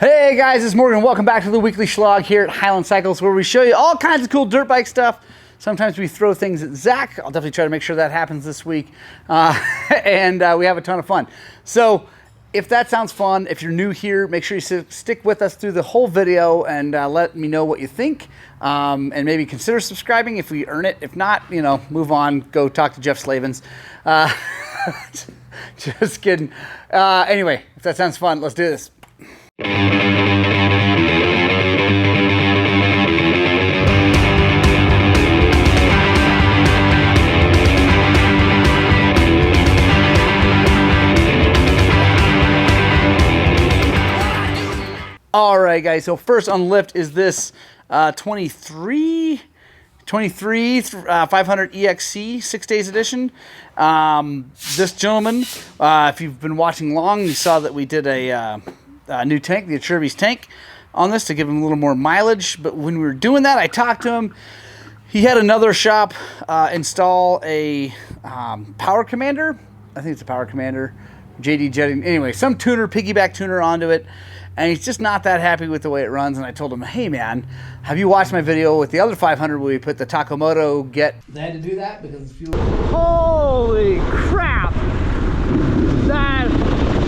Hey guys, it's Morgan. Welcome back to the weekly Shlog here at Highland Cycles, where we show you all kinds of cool dirt bike stuff. Sometimes we throw things at Zach. I'll definitely try to make sure that happens this week. And we have a ton of fun. So if that sounds fun, if you're new here, make sure you stick with us through the whole video and let me know what you think. And maybe consider subscribing if we earn it. If not, you know, move on, go talk to Jeff Slavens. Just kidding. Anyway, if that sounds fun, let's do this. All right, guys, so first on the lift is this 23 500 EXC 6 days edition. This gentleman, if you've been watching long, you saw that we did a new tank, the DIRTBIKES tank, on this to give him a little more mileage. But when we were doing that, I talked to him. He had another shop install a Power Commander. I think it's a Power Commander, JD Jetting. Anyway, some tuner, piggyback tuner onto it. And he's just not that happy with the way it runs. And I told him, hey man, have you watched my video with the other 500 where we put the Moto Get? They had to do that because it's fuel. Holy crap! That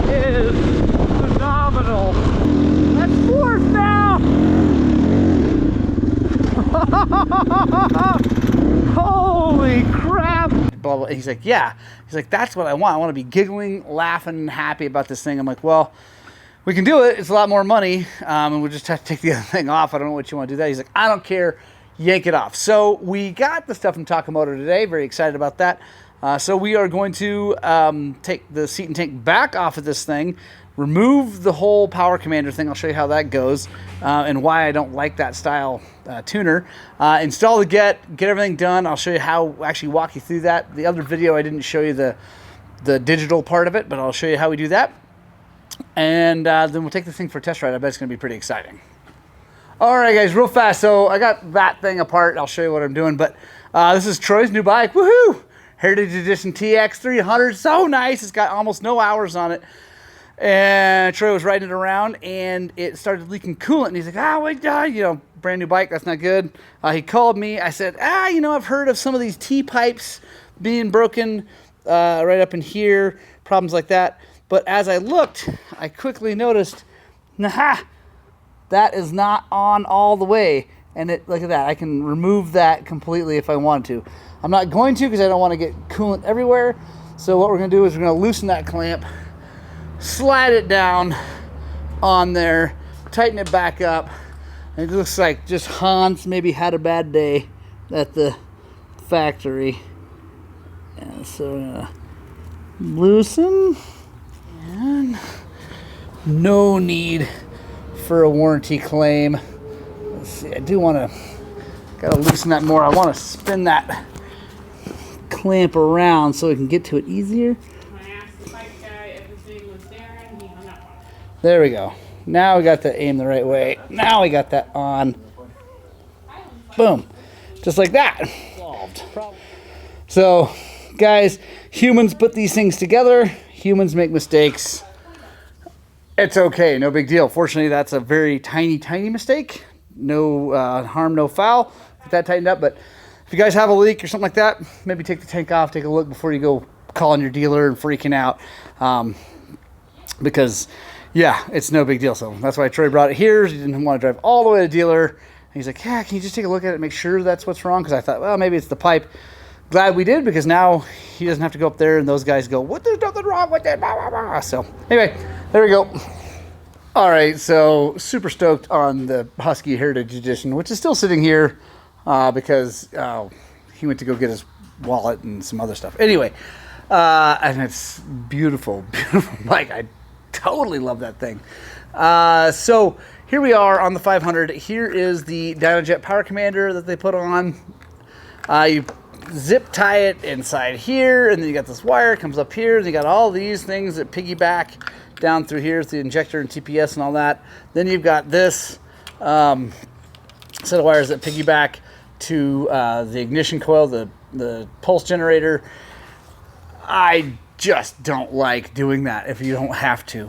is phenomenal. That's fourth now. Holy crap! Blah, blah. He's like, yeah. He's like, that's what I want. I want to be giggling, laughing, happy about this thing. I'm like, well, we can do it. It's a lot more money, and we'll just have to take the other thing off. I don't know what you want to do that. He's like, I don't care. Yank it off. So we got the stuff from Moto today. Very excited about that. So we are going to take the seat and tank back off of this thing, remove the whole Power Commander thing. I'll show you how that goes and why I don't like that style tuner. Install the get everything done. I'll show you how, actually walk you through that. The other video, I didn't show you the digital part of it, but I'll show you how we do that. And then we'll take this thing for a test ride. I bet it's going to be pretty exciting. All right, guys, real fast. So I got that thing apart. I'll show you what I'm doing. But this is Troy's new bike. Woohoo! Heritage Edition TX 300. So nice. It's got almost no hours on it. And Troy was riding it around, and it started leaking coolant. And he's like, wait, you know, brand new bike. That's not good. He called me. I said, you know, I've heard of some of these T-pipes being broken right up in here. Problems like that. But as I looked, I quickly noticed, nah, that is not on all the way. And look at that. I can remove that completely if I want to. I'm not going to because I don't want to get coolant everywhere. So what we're going to do is we're going to loosen that clamp, slide it down on there, tighten it back up. And it looks like just Hans maybe had a bad day at the factory. And so we're going to loosen. And no need for a warranty claim. Let's see, I do want to, gotta loosen that more. I want to spin that clamp around so we can get to it easier. I asked the bike guy if his name was Darren, he hung up on it. There we go. Now we got the aim the right way. Now we got that on. Boom. Just like that. So, guys, humans put these things together. Humans make mistakes. It's okay, no big deal. Fortunately, that's a very tiny, tiny mistake. No harm, no foul. Get that tightened up. But if you guys have a leak or something like that, maybe take the tank off, take a look before you go calling your dealer and freaking out. Because, yeah, it's no big deal. So that's why Troy brought it here. He didn't want to drive all the way to the dealer. And he's like, yeah, can you just take a look at it and make sure that's what's wrong? Because I thought, well, maybe it's the pipe. Glad we did, because now he doesn't have to go up there and those guys go, what, there's nothing wrong with it, blah, blah, blah. So anyway, there we go. All right, so super stoked on the Husky Heritage Edition, which is still sitting here because he went to go get his wallet and some other stuff. Anyway, and it's beautiful, beautiful bike. I totally love that thing. So here we are on the 500. Here is the Dynojet Power Commander that they put on. You zip tie it inside here, and then you got this wire comes up here, and you got all these things that piggyback down through here, the injector and TPS and all that. Then you've got this set of wires that piggyback to the ignition coil, the pulse generator. I just don't like doing that if you don't have to.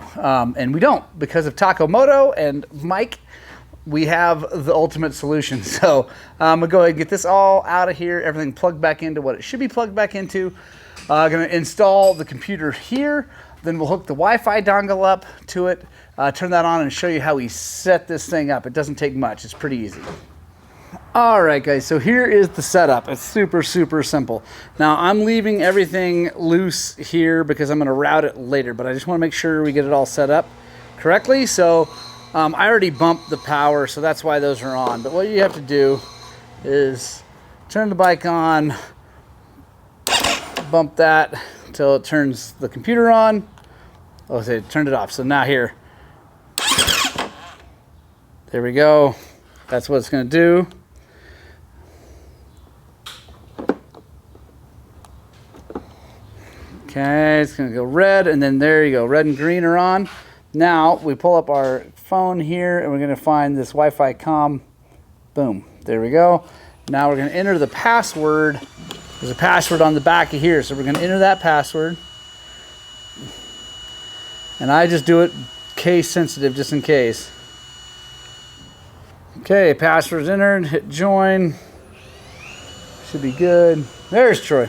And we don't, because of Taco Moto and Mike. We have the ultimate solution. So I'm gonna go ahead and get this all out of here, everything plugged back into what it should be plugged back into. Gonna install the computer here, then we'll hook the Wi-Fi dongle up to it, turn that on and show you how we set this thing up. It doesn't take much, it's pretty easy. All right guys, so here is the setup. It's super, super simple. Now I'm leaving everything loose here because I'm gonna route it later, but I just wanna make sure we get it all set up correctly. So I already bumped the power, so that's why those are on. But what you have to do is turn the bike on, bump that until it turns the computer on. Oh, say it turned it off. So now here, there we go. That's what it's going to do. Okay, it's going to go red, and then there you go. Red and green are on. Now we pull up our phone here and we're going to find this Wi-Fi comm. Boom, there we go. Now we're going to enter the password. There's a password on the back of here, so we're going to enter that password. And I just do it case sensitive, just in case. Okay, password's entered, hit join. Should be good. There's Troy.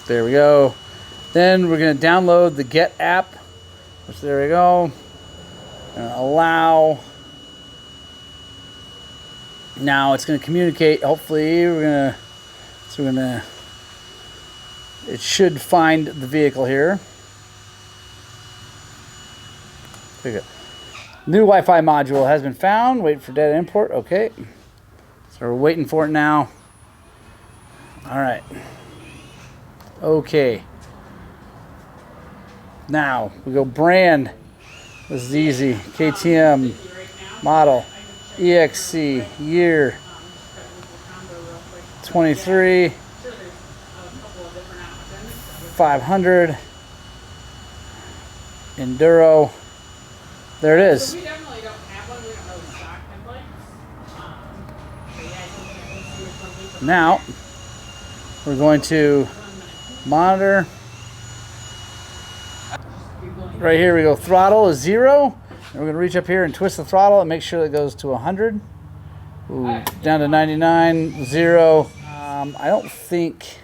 There we go. Then we're going to download the Get app, which there we go. Allow. Now it's going to communicate. Hopefully, it should find the vehicle here. There we go. New Wi-Fi module has been found. Wait for data import. Okay. So we're waiting for it now. All right. Okay. Now we go brand. This is easy. KTM model EXC year 23 500 Enduro. There it is. So we definitely don't have one. We don't really stock templates. So yeah, I think we'll see which one we prefer. Now we're going to monitor. Right here we go, throttle is 0. And we're going to reach up here and twist the throttle and make sure that goes to 100. Ooh, down to 99, 0. I don't think,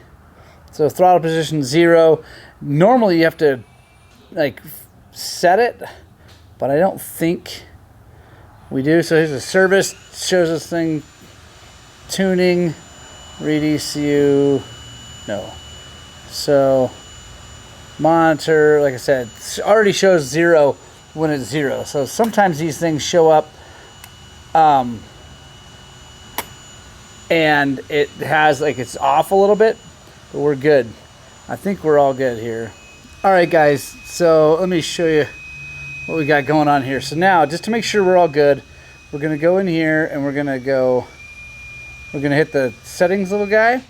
so throttle position 0. Normally you have to like set it, but I don't think we do. So here's a service, shows us thing, tuning, read ECU, no. So monitor, like I said, it already shows 0 when it's 0. So sometimes these things show up and it has like it's off a little bit, but we're good. I think we're all good here. All right guys, so let me show you what we got going on here. So now, just to make sure we're all good, we're gonna go in here and we're gonna hit the settings little guy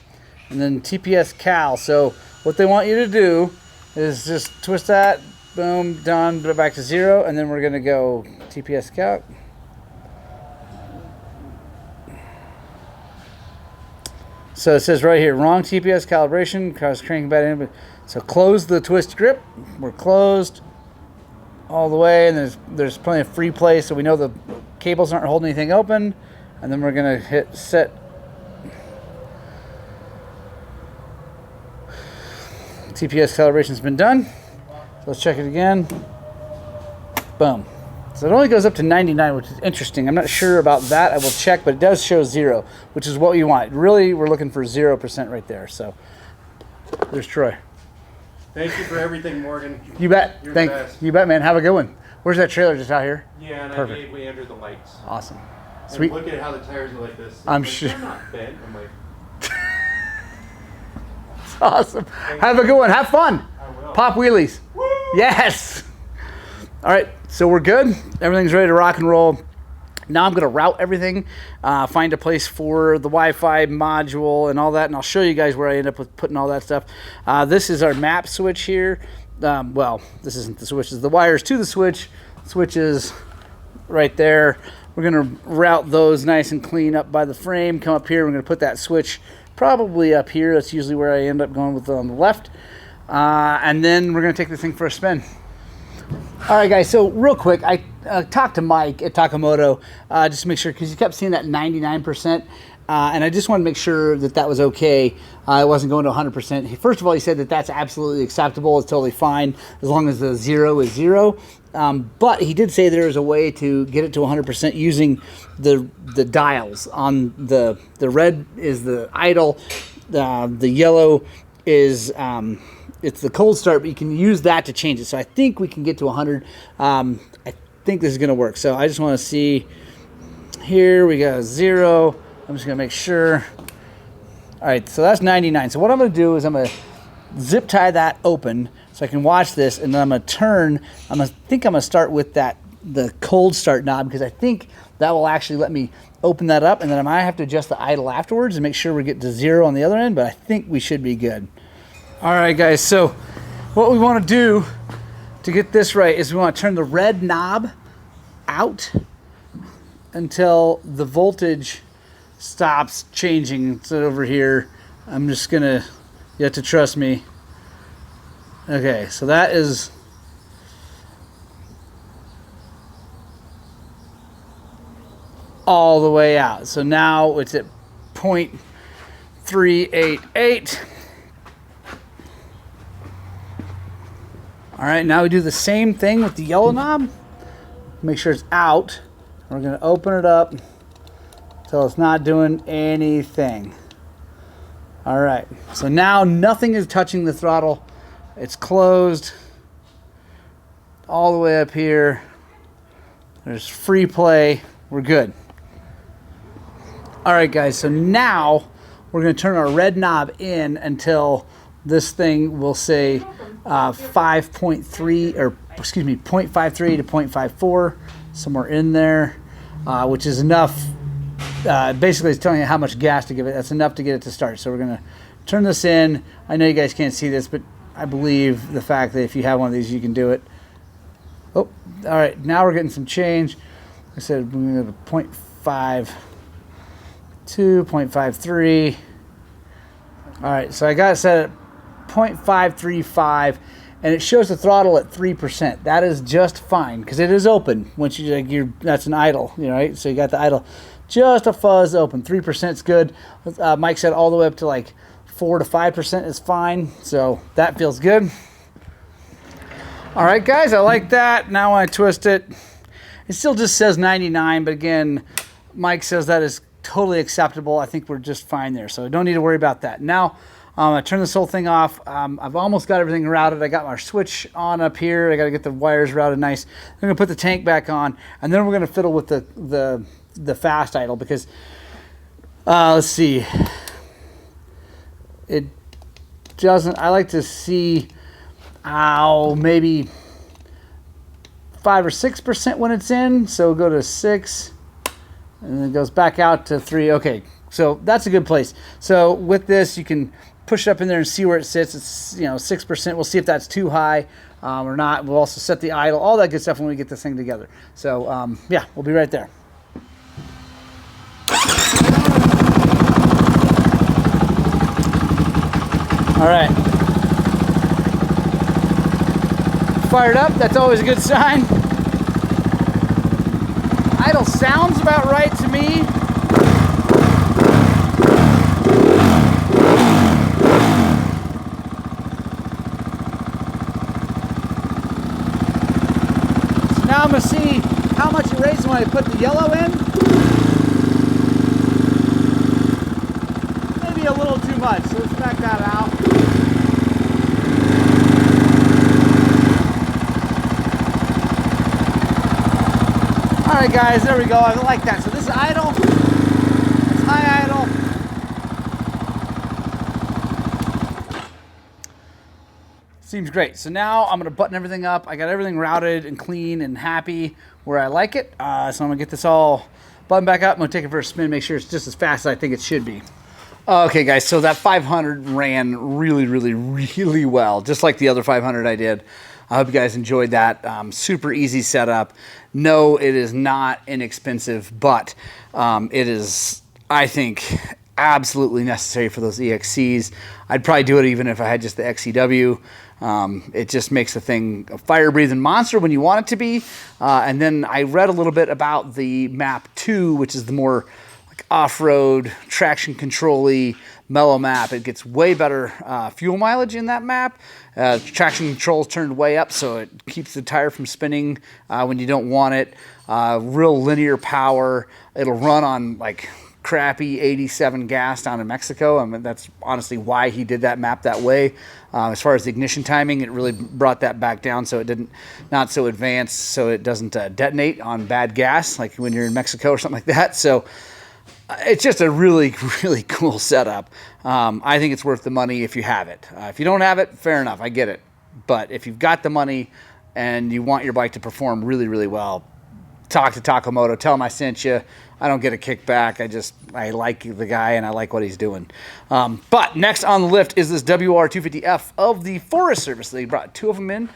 and then TPS cal. So what they want you to do is just twist that, boom, done, put it back to 0, and then we're gonna go TPS cal. So it says right here, wrong TPS calibration, cause cranking back in. So close the twist grip. We're closed all the way, and there's plenty of free play, so we know the cables aren't holding anything open. And then we're gonna hit set. TPS calibration's been done. So let's check it again. Boom. So it only goes up to 99, which is interesting. I'm not sure about that. I will check, but it does show 0, which is what you want. Really, we're looking for 0% right there. So there's Troy. Thank you for everything, Morgan. You bet. You're the best. You bet, man. Have a good one. Where's that trailer? Just out here? Yeah, and Perfect. I gave way under the lights. Awesome. And Sweet. look at how the tires are like this. I'm like, sure. They're not bent. I'm like, Awesome. Have a good one. Have fun. I will. Pop wheelies. Woo! Yes. All right. So we're good. Everything's ready to rock and roll. Now I'm going to route everything, find a place for the Wi-Fi module and all that, and I'll show you guys where I end up with putting all that stuff. This is our map switch here. Well, this isn't the switch. It's the wires to the switch. Switch is right there. We're going to route those nice and clean up by the frame. Come up here. We're going to put that switch probably up here. That's usually where I end up going with it on the left. And then we're going to take this thing for a spin. All right, guys, so real quick, I talked to Mike at Takamoto just to make sure, because he kept seeing that 99%, and I just wanted to make sure that that was okay. It wasn't going to 100%. First of all, he said that that's absolutely acceptable. It's totally fine as long as the 0 is 0. But he did say there is a way to get it to 100% using the dials. On the red is the idle, the yellow is it's the cold start, but you can use that to change it. So I think we can get to 100. I think this is going to work. So I just want to see. Here we got 0. I'm just going to make sure. All right, so that's 99. So what I'm going to do is I'm going to zip tie that open so I can watch this, and then I'm going to turn. I think I'm going to start with the cold start knob, because I think that will actually let me open that up, and then I might have to adjust the idle afterwards and make sure we get to 0 on the other end, but I think we should be good. All right, guys, so what we want to do to get this right is we want to turn the red knob out until the voltage stops changing. So over here, I'm just going to, you have to trust me. Okay, so that is all the way out. So now it's at 0.388. All right, now we do the same thing with the yellow knob. Make sure it's out. We're going to open it up until it's not doing anything. All right, so now nothing is touching the throttle. It's closed all the way up here. There's free play. We're good. All right, guys, so now we're going to turn our red knob in until this thing will say 5.3, or excuse me, 0.53 to 0.54, somewhere in there, which is enough. Basically, it's telling you how much gas to give it. That's enough to get it to start. So we're going to turn this in. I know you guys can't see this, but I believe the fact that if you have one of these, you can do it. Oh, all right. Now we're getting some change. I said we're going to have a 0.52, 0.53. All right, so I got it set at 0.535, and it shows the throttle at 3%. That is just fine because it is open. Once that's an idle, right? So you got the idle, just a fuzz open. 3% is good. Mike said all the way up to like 4 to 5% is fine. So that feels good. All right, guys, I like that. Now when I twist it, it still just says 99, but again, Mike says that is totally acceptable. I think we're just fine there, so don't need to worry about that. Now, I turn this whole thing off. I've almost got everything routed. I got my switch on up here. I got to get the wires routed nice. I'm going to put the tank back on, and then we're going to fiddle with the fast idle because, let's see, it doesn't, I like to see maybe 5 or 6% when it's in, so we'll go to 6, and then it goes back out to 3. Okay, so that's a good place. So with this, you can push it up in there and see where it sits. It's 6%. We'll see if that's too high or not. We'll also set the idle, all that good stuff when we get this thing together. So yeah, we'll be right there. All right, fired up. That's always a good sign. Idle sounds about right to me. Now I'm going to see how much it raises when I put the yellow in. Maybe a little too much, so let's back that out. All right, guys, there we go. I like that. So this is idle. It's high idle. Seems great. So now I'm going to button everything up. I got everything routed and clean and happy where I like it. So I'm going to get this all buttoned back up. I'm going to take it for a spin, make sure it's just as fast as I think it should be. Okay, guys, so that 500 ran really, really, really well, just like the other 500 I did. I hope you guys enjoyed that. Super easy setup. No, it is not inexpensive, but it is, I think, absolutely necessary for those EXCs. I'd probably do it even if I had just the XCW. It just makes the thing a fire-breathing monster when you want it to be. And then I read a little bit about the Map 2, which is the more like off-road, traction control-y, mellow map. It gets way better fuel mileage in that map. Traction control is turned way up, so it keeps the tire from spinning when you don't want it. Real linear power. It'll run on like crappy 87 gas down in Mexico. I mean, that's honestly why he did that map that way. As far as the ignition timing, it really brought that back down so it didn't, not so advanced, so it doesn't detonate on bad gas like when you're in Mexico or something like that. So it's just a really, really cool setup. I think it's worth the money if you have it. If you don't have it, fair enough, I get it. But if you've got the money and you want your bike to perform really, really well, talk to Takamoto, tell him I sent you. I don't get a kickback. I like the guy and I like what he's doing. But next on the lift is this WR250F of the Forest Service. They brought two of them in.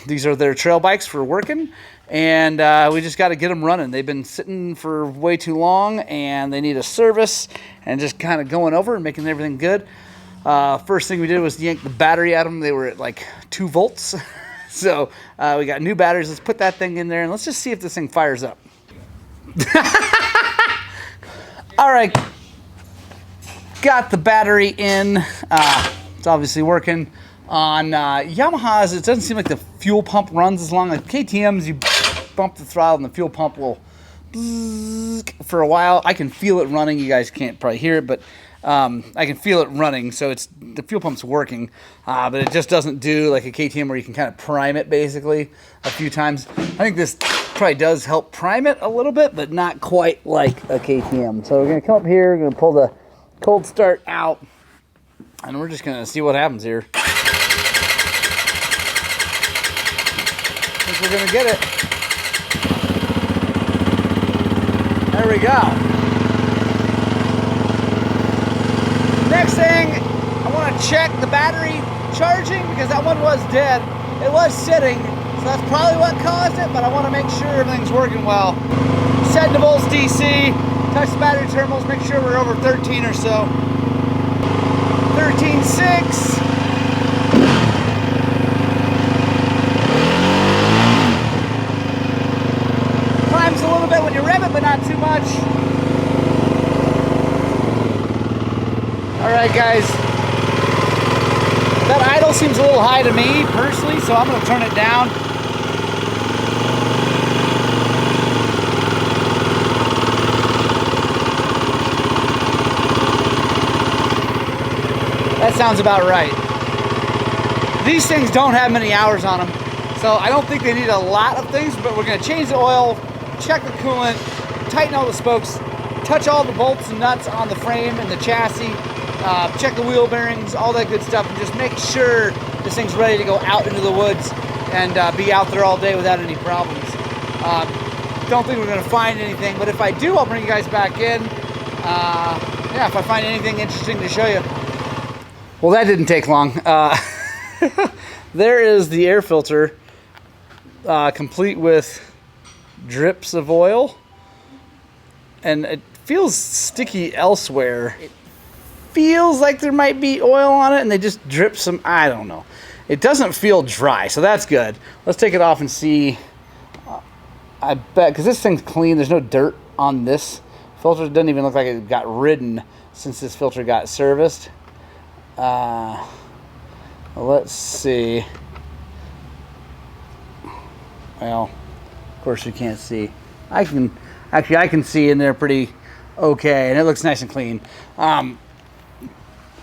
These are their trail bikes for working, and we just got to get them running. They've been sitting for way too long and they need a service, and just kind of going over and making everything good. First thing we did was yank the battery out of them. They were at like 2 volts. So we got new batteries. Let's put that thing in there and let's just see if this thing fires up. All right, got the battery in. It's obviously working. On Yamahas, it doesn't seem like the fuel pump runs as long. Like KTM's, you bump the throttle and the fuel pump will for a while. I can feel it running. You guys can't probably hear it, but I can feel it running. So it's the fuel pump's working, but it just doesn't do like a KTM where you can kind of prime it basically a few times. I think this probably does help prime it a little bit, but not quite like a KTM. So we're gonna come up here, we're gonna pull the cold start out, and we're just gonna see what happens here. I think we're gonna get it. There we go. Next thing, I want to check the battery charging because that one was dead. It was sitting, so that's probably what caused it, but I want to make sure everything's working well. Set to volts DC, touch the battery terminals, make sure we're over 13 or so. 13.6. Climbs a little bit when you rev it, but not too much. All right, guys. That idle seems a little high to me, personally, so I'm going to turn it down. That sounds about right. These things don't have many hours on them, so I don't think they need a lot of things, but we're going to change the oil, check the coolant, tighten all the spokes, touch all the bolts and nuts on the frame and the chassis, check the wheel bearings, all that good stuff, and just make sure this thing's ready to go out into the woods and be out there all day without any problems. Don't think we're going to find anything, but if I do, I'll bring you guys back in. Yeah, if I find anything interesting to show you. Well, that didn't take long. There is the air filter, complete with drips of oil, and it feels sticky elsewhere. It feels like there might be oil on it and they just drip some, I don't know. It doesn't feel dry, so that's good. Let's take it off and see. I bet, because this thing's clean, there's no dirt on this filter. It doesn't even look like it got ridden since this filter got serviced. Let's see. Well, of course you can't see. I can see in there pretty okay, and it looks nice and clean.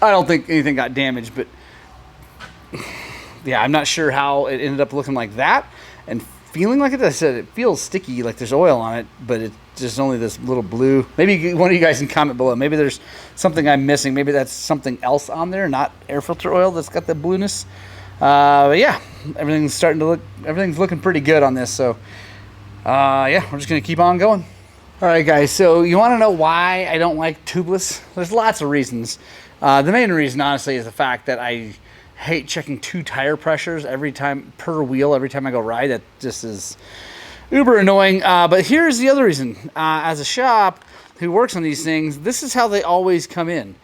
I don't think anything got damaged, but yeah, I'm not sure how it ended up looking like that and feeling like it. I said it feels sticky, like there's oil on it, but it's just only this little blue. Maybe one of you guys can comment below. Maybe there's something I'm missing. Maybe that's something else on there, not air filter oil that's got the blueness. But yeah, everything's looking pretty good on this. So yeah, we're just gonna keep on going. All right, guys. So you want to know why I don't like tubeless? There's lots of reasons. The main reason, honestly, is the fact that I hate checking 2 tire pressures every time per wheel, every time I go ride. That just is uber annoying. But here's the other reason. As a shop who works on these things, this is how they always come in.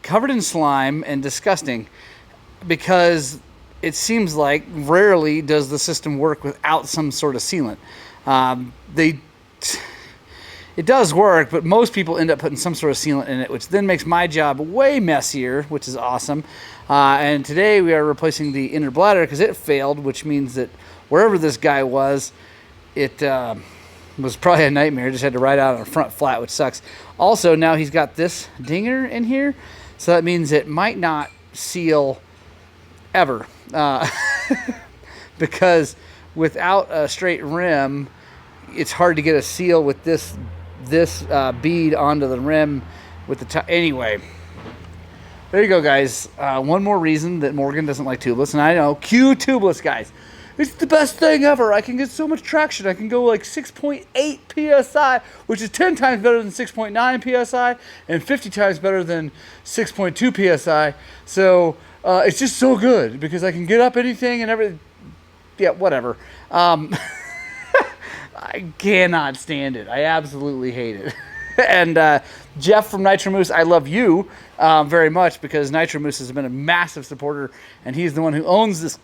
Covered in slime and disgusting, because it seems like rarely does the system work without some sort of sealant. It does work, but most people end up putting some sort of sealant in it, which then makes my job way messier, which is awesome. And today we are replacing the inner bladder because it failed, which means that wherever this guy was, it was probably a nightmare. Just had to ride out on a front flat, which sucks. Also, now he's got this dinger in here, so that means it might not seal ever. Because without a straight rim, it's hard to get a seal with this bead onto the rim with the anyway. There you go, guys. One more reason that Morgan doesn't like tubeless, and I know, cue tubeless, guys. It's the best thing ever. I can get so much traction. I can go like 6.8 psi, which is 10 times better than 6.9 psi and 50 times better than 6.2 psi. So it's just so good because I can get up anything and everything. Yeah, whatever. I cannot stand it. I absolutely hate it. And Jeff from Nitro Moose, I love you very much, because Nitro Moose has been a massive supporter, and he's the one who owns this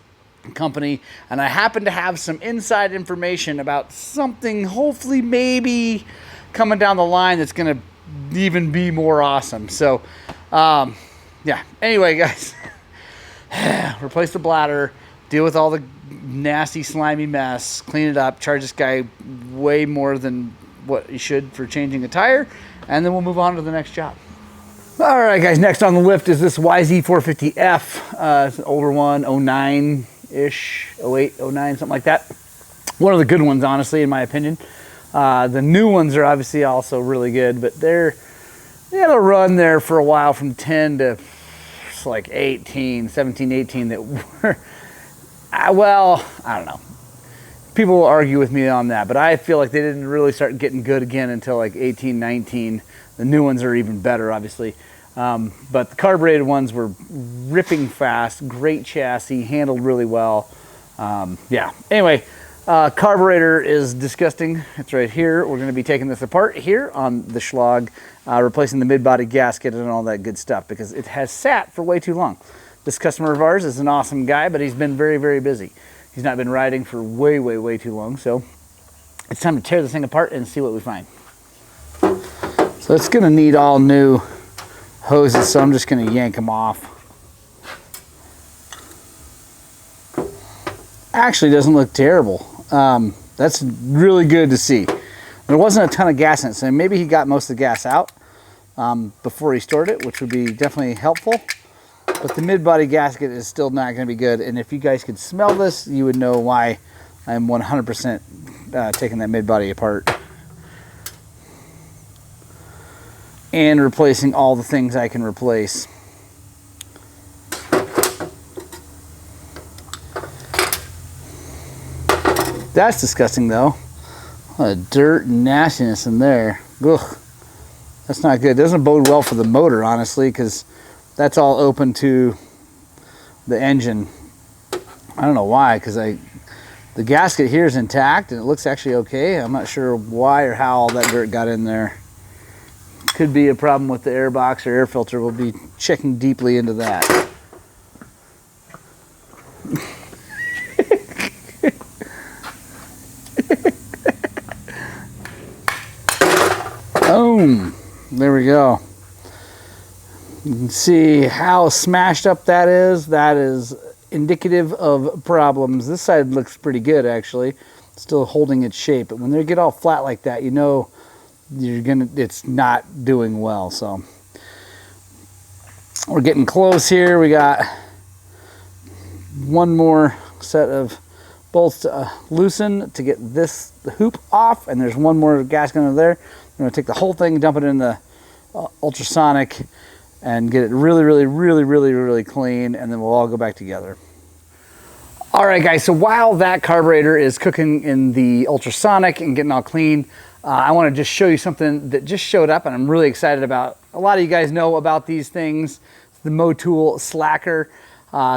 company. And I happen to have some inside information about something, hopefully, maybe coming down the line that's going to even be more awesome. So, yeah. Anyway, guys, replace the bladder, deal with all the nasty, slimy mess, clean it up, charge this guy way more than what you should for changing a tire, and then we'll move on to the next job. All right, guys, next on the lift is this YZ450F. It's an older one, 09-ish, 08, 09, something like that. One of the good ones, honestly, in my opinion. The new ones are obviously also really good, but they had a run there for a while from 10 to like 18, 17, 18 that were, well, I don't know. People will argue with me on that, but I feel like they didn't really start getting good again until like 18, 19. The new ones are even better, obviously. But the carbureted ones were ripping fast, great chassis, handled really well. Yeah, anyway, carburetor is disgusting. It's right here. We're going to be taking this apart here on the Shlog, replacing the mid-body gasket and all that good stuff, because it has sat for way too long. This customer of ours is an awesome guy, but he's been very, very busy. He's not been riding for way, way, way too long, so it's time to tear this thing apart and see what we find. So it's going to need all new hoses, so I'm just going to yank them off. Actually doesn't look terrible. That's really good to see. There wasn't a ton of gas in it, so maybe he got most of the gas out before he stored it, which would be definitely helpful. But the mid-body gasket is still not going to be good, and if you guys could smell this, you would know why I'm 100% taking that mid-body apart and replacing all the things I can replace. That's disgusting, though. A lot of dirt and nastiness in there. Ugh, that's not good. It doesn't bode well for the motor, honestly, because that's all open to the engine. I don't know why, because the gasket here is intact and it looks actually okay. I'm not sure why or how all that dirt got in there. Could be a problem with the air box or air filter. We'll be checking deeply into that. Boom. There we go. You can see how smashed up that is. That is indicative of problems. This side looks pretty good, actually. Still holding its shape. But when they get all flat like that, you know it's not doing well. So we're getting close here. We got one more set of bolts to loosen to get this hoop off, and there's one more gasket under there. I'm going to take the whole thing, dump it in the ultrasonic, and get it really, really, really, really, really clean, and then we'll all go back together. All right, guys, so while that carburetor is cooking in the ultrasonic and getting all clean, I want to just show you something that just showed up and I'm really excited about. A lot of you guys know about these things. It's the Moto Slacker.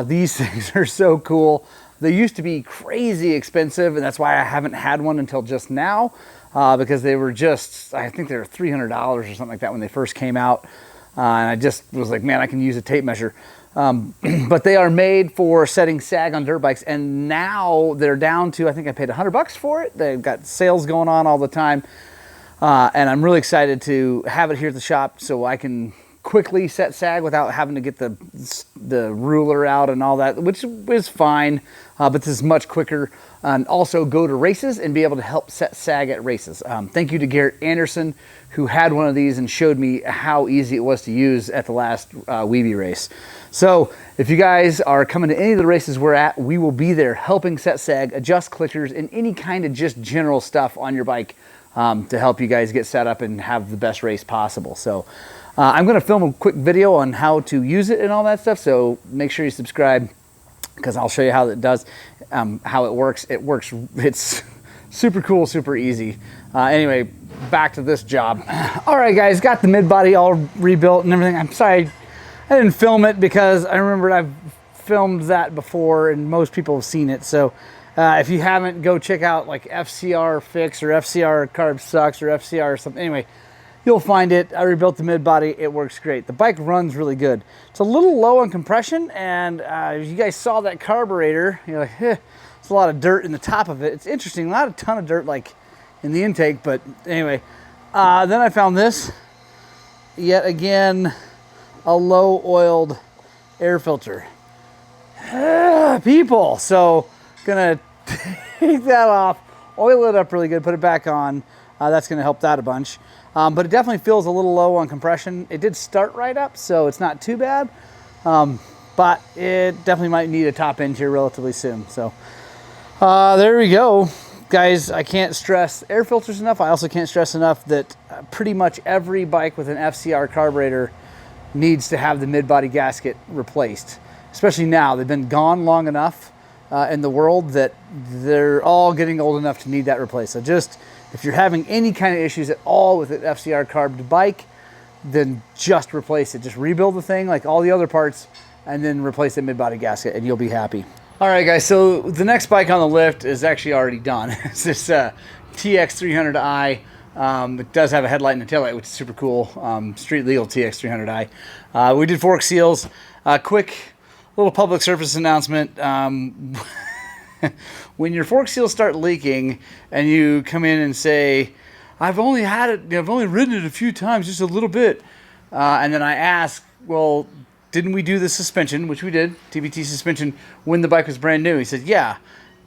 These things are so cool. They used to be crazy expensive, and that's why I haven't had one until just now, because they were just, I think they were $300 or something like that when they first came out. And I just was like, man, I can use a tape measure. But they are made for setting sag on dirt bikes, and now they're down to, I think I paid $100 for it. They've got sales going on all the time. And I'm really excited to have it here at the shop so I can quickly set sag without having to get the ruler out and all that, which is fine, but this is much quicker. And also go to races and be able to help set sag at races. Thank you to Garrett Anderson, who had one of these and showed me how easy it was to use at the last Weeby race. So if you guys are coming to any of the races we're at, we will be there helping set sag, adjust clickers, and any kind of just general stuff on your bike to help you guys get set up and have the best race possible. So I'm going to film a quick video on how to use it and all that stuff, so make sure you subscribe, because I'll show you how it does, how it works. It's super cool, super easy. Anyway, back to this job. All right, guys, got the mid body all rebuilt and everything. I'm sorry I didn't film it because I remembered I've filmed that before and most people have seen it. So if you haven't, go check out like FCR Fix or FCR Carb Sucks or FCR or something. Anyway, you'll find it. I rebuilt the mid body. It works great. The bike runs really good. It's a little low on compression, and you guys saw that carburetor. You're like, there's a lot of dirt in the top of it. It's interesting, not a ton of dirt like in the intake, but anyway. Then I found this. Yet again, a low oiled air filter. People. So gonna take that off, oil it up really good, put it back on. That's gonna help that a bunch. But it definitely feels a little low on compression. It did start right up, so it's not too bad. But it definitely might need a top end here relatively soon. So there we go. Guys, I can't stress air filters enough. I also can't stress enough that pretty much every bike with an FCR carburetor needs to have the mid-body gasket replaced. Especially now, they've been gone long enough in the world that they're all getting old enough to need that replaced. So just, if you're having any kind of issues at all with an FCR carbed bike, then just replace it. Just rebuild the thing like all the other parts and then replace the mid-body gasket and you'll be happy. All right, guys, so the next bike on the lift is actually already done. It's this TX300i. It does have a headlight and a taillight, which is super cool. Street legal TX300i. We did fork seals. Quick little public service announcement. When your fork seals start leaking and you come in and say, I've only ridden it a few times, just a little bit. And then I ask, well, didn't we do the suspension, which we did, TBT suspension, when the bike was brand new? He said, yeah.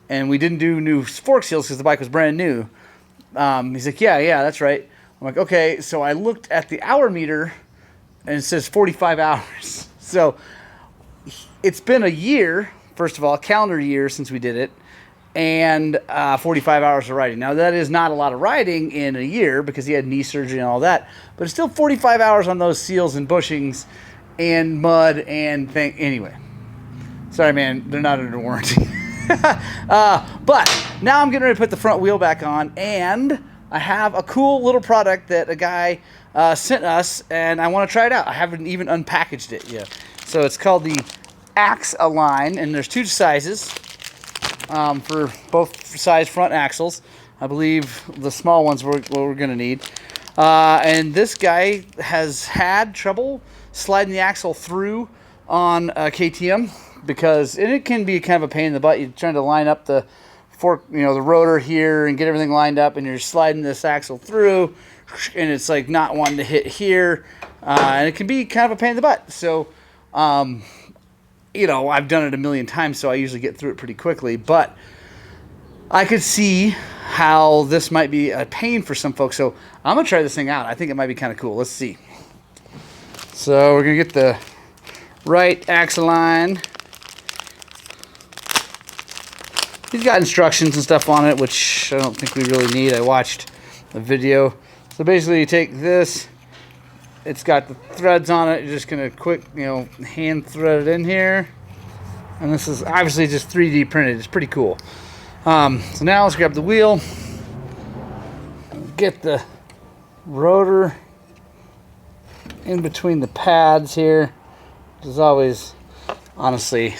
And we didn't do new fork seals because the bike was brand new. He's like, yeah, that's right. I'm like, okay. So I looked at the hour meter and it says 45 hours. So it's been a year, first of all, a calendar year since we did it, and 45 hours of riding. Now, that is not a lot of riding in a year because he had knee surgery and all that, but it's still 45 hours on those seals and bushings and mud and thing. Anyway, sorry, man, they're not under warranty. But now I'm getting ready to put the front wheel back on, and I have a cool little product that a guy sent us, and I want to try it out. I haven't even unpackaged it yet. So it's called the Axe-Align, and there's two sizes for both size front axles. I believe the small ones what we're going to need. And this guy has had trouble sliding the axle through on KTM because it can be kind of a pain in the butt. You're trying to line up the fork, the rotor here and get everything lined up, and you're sliding this axle through, and it's like not wanting to hit here, and it can be kind of a pain in the butt. So, I've done it a million times, so I usually get through it pretty quickly, but I could see how this might be a pain for some folks. So I'm gonna try this thing out. I think it might be kind of cool. Let's see. So we're gonna get the right Axe-Align. He's got instructions and stuff on it, which I don't think we really need. I watched a video. So basically you take this, it's got the threads on it. You're just gonna quick, hand thread it in here. And this is obviously just 3D printed. It's pretty cool. So now let's grab the wheel, get the rotor in between the pads here, which is always honestly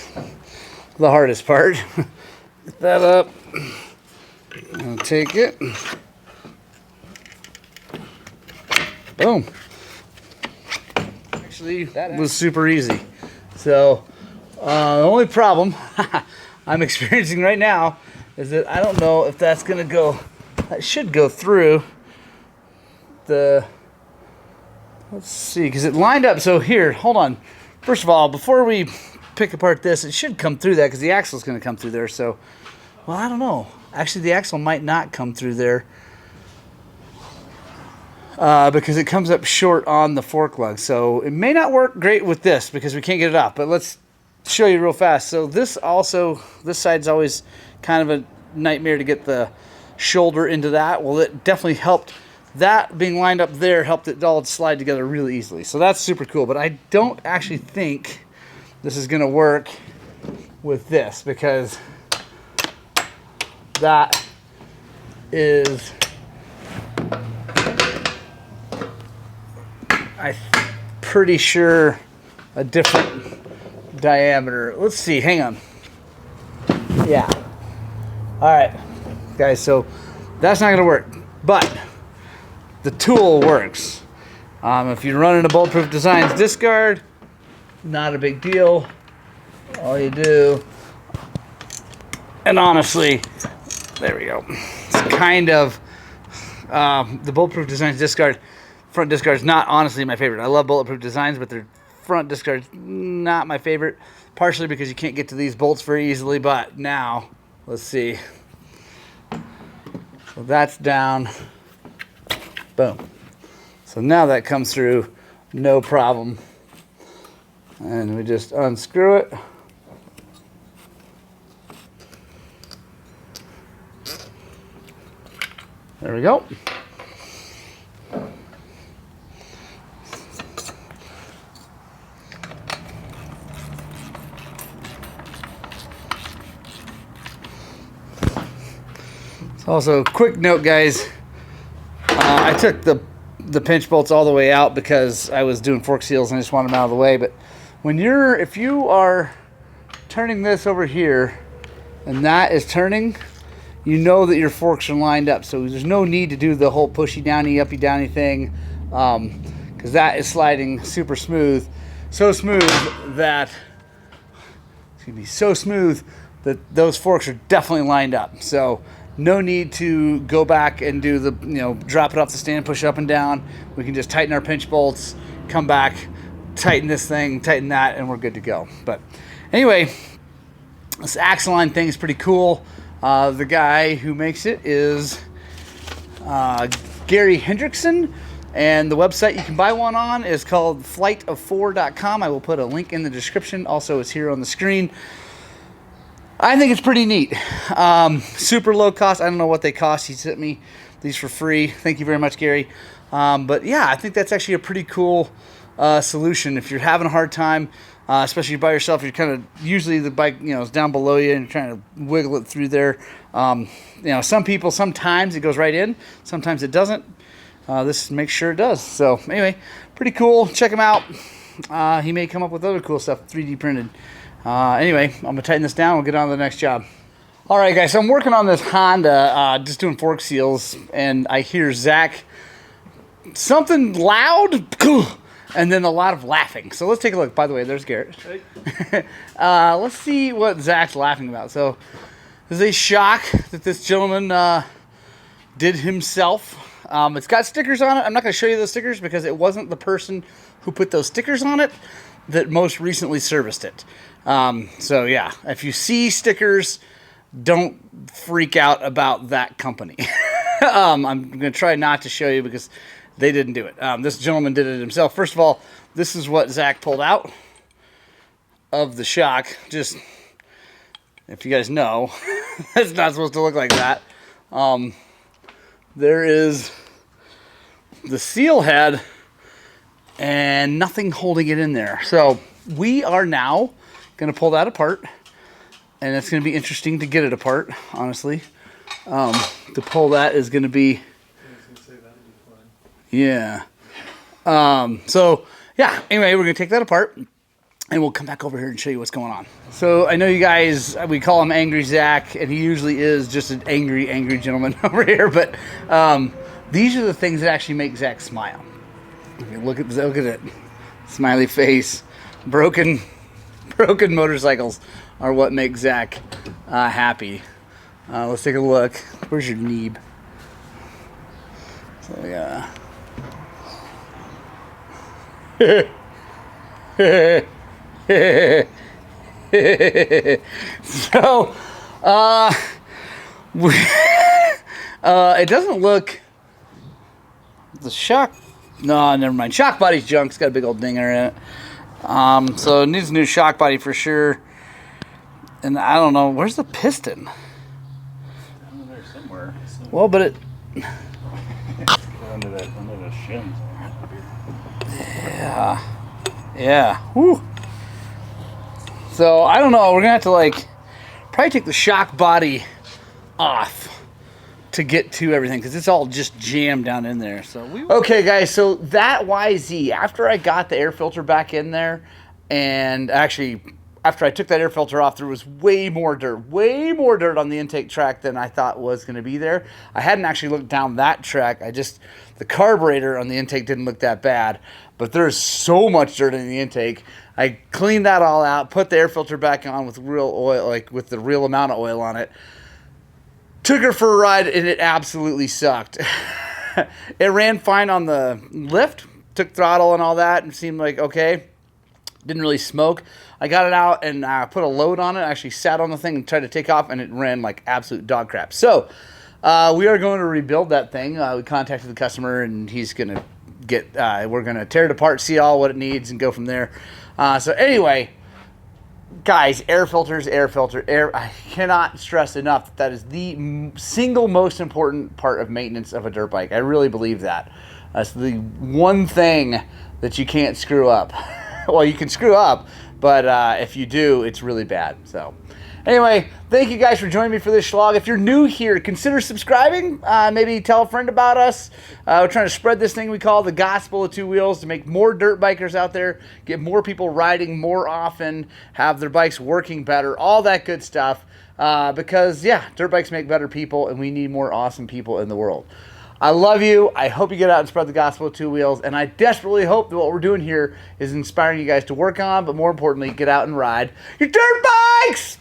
the hardest part. Get that up. I'll take it. Boom. Actually, that was super easy. So, the only problem I'm experiencing right now is that I don't know if that's going to go. That should go through the. Let's see, because it lined up. So here, hold on. First of all, before we pick apart this, it should come through that because the axle is going to come through there. So, well, I don't know. Actually, the axle might not come through there because it comes up short on the fork lug. So it may not work great with this because we can't get it up. But let's show you real fast. So this side's always kind of a nightmare to get the shoulder into that. Well, it definitely helped. That being lined up there helped it all slide together really easily. So that's super cool. But I don't actually think this is going to work with this because that is, I'm pretty sure, a different diameter. Let's see. Hang on. Yeah. All right, guys. So that's not going to work. But the tool works. If you're running a Bulletproof Designs disc guard, not a big deal. All you do, and honestly, there we go. It's kind of the Bulletproof Designs disc guard, front disc guard is not honestly my favorite. I love Bulletproof Designs, but their front disc guard is not my favorite. Partially because you can't get to these bolts very easily. But now, let's see. So that's down. Boom. So now that comes through no problem. And we just unscrew it. There we go. Also, quick note, guys. I took the pinch bolts all the way out because I was doing fork seals and I just wanted them out of the way. But if you are turning this over here and that is turning, you know that your forks are lined up. So there's no need to do the whole pushy downy, uppy downy thing because that is sliding super smooth. So smooth that, those forks are definitely lined up. So no need to go back and do the, drop it off the stand, push up and down. We can just tighten our pinch bolts, come back, tighten this thing, tighten that, and we're good to go. But anyway, this axle line thing is pretty cool. The guy who makes it is Gary Hendrickson, and the website you can buy one on is called flightof4.com. I will put a link in the description. Also, it's here on the screen. I think it's pretty neat. Super low cost. I don't know what they cost. He sent me these for free. Thank you very much, Gary. But yeah, I think that's actually a pretty cool solution. If you're having a hard time, especially by yourself, you're kind of, usually the bike, is down below you and you're trying to wiggle it through there. Some people, sometimes it goes right in. Sometimes it doesn't. This makes sure it does. So anyway, pretty cool. Check him out. He may come up with other cool stuff, 3D printed. Anyway, I'm going to tighten this down. We'll get on to the next job. All right, guys. So I'm working on this Honda, just doing fork seals, and I hear Zach, something loud, and then a lot of laughing. So let's take a look. By the way, there's Garrett. Hey. Let's see what Zach's laughing about. So this is a shock that this gentleman did himself. It's got stickers on it. I'm not going to show you those stickers because it wasn't the person who put those stickers on it that most recently serviced it. So yeah, if you see stickers, don't freak out about that company. I'm going to try not to show you because they didn't do it. This gentleman did it himself. First of all, this is what Zach pulled out of the shock. Just, if you guys know, it's not supposed to look like that. There is the seal head and nothing holding it in there. So we are now going to pull that apart, and it's going to be interesting to get it apart, honestly. To pull that is going to be, yeah. So yeah, anyway, we're going to take that apart. and we'll come back over here and show you what's going on. So I know you guys, we call him Angry Zach, and he usually is just an angry gentleman over here, but these are the things that actually make Zach smile. Okay, look at it. Smiley face. Broken motorcycles are what make Zach happy. Let's take a look. Where's your Neeb? So yeah. So it doesn't look, the shock, no, never mind. Shock body's junk. It's got a big old dinger in it. So it needs a new shock body for sure. And I don't know, where's the piston? Under there somewhere. Well, but it, under the shims. yeah. Whew. So I don't know. We're gonna have to like probably take the shock body off to get to everything because it's all just jammed down in there. So okay, guys. So that YZ, after I got the air filter back in there, and actually after I took that air filter off, there was way more dirt on the intake track than I thought was going to be there. I hadn't actually looked down that track. The carburetor on the intake didn't look that bad, but there's so much dirt in the intake. I cleaned that all out, put the air filter back on with real oil, like with the real amount of oil on it. Took her for a ride, and it absolutely sucked. It ran fine on the lift, took throttle and all that, and seemed like okay. Didn't really smoke. I got it out and put a load on it. I actually sat on the thing and tried to take off, and it ran like absolute dog crap. So we are going to rebuild that thing. We contacted the customer, and he's going to get, we're going to tear it apart, see all what it needs, and go from there. So anyway, guys, air filters, I cannot stress enough that is the single most important part of maintenance of a dirt bike. I really believe that. That's the one thing that you can't screw up. Well, you can screw up, but if you do, it's really bad. So anyway, thank you guys for joining me for this Shlog. If you're new here, consider subscribing. Maybe tell a friend about us. We're trying to spread this thing we call the gospel of two wheels to make more dirt bikers out there, get more people riding more often, have their bikes working better, all that good stuff. Because, yeah, dirt bikes make better people, and we need more awesome people in the world. I love you. I hope you get out and spread the gospel of two wheels. And I desperately hope that what we're doing here is inspiring you guys to work on, but more importantly, get out and ride your dirt bikes!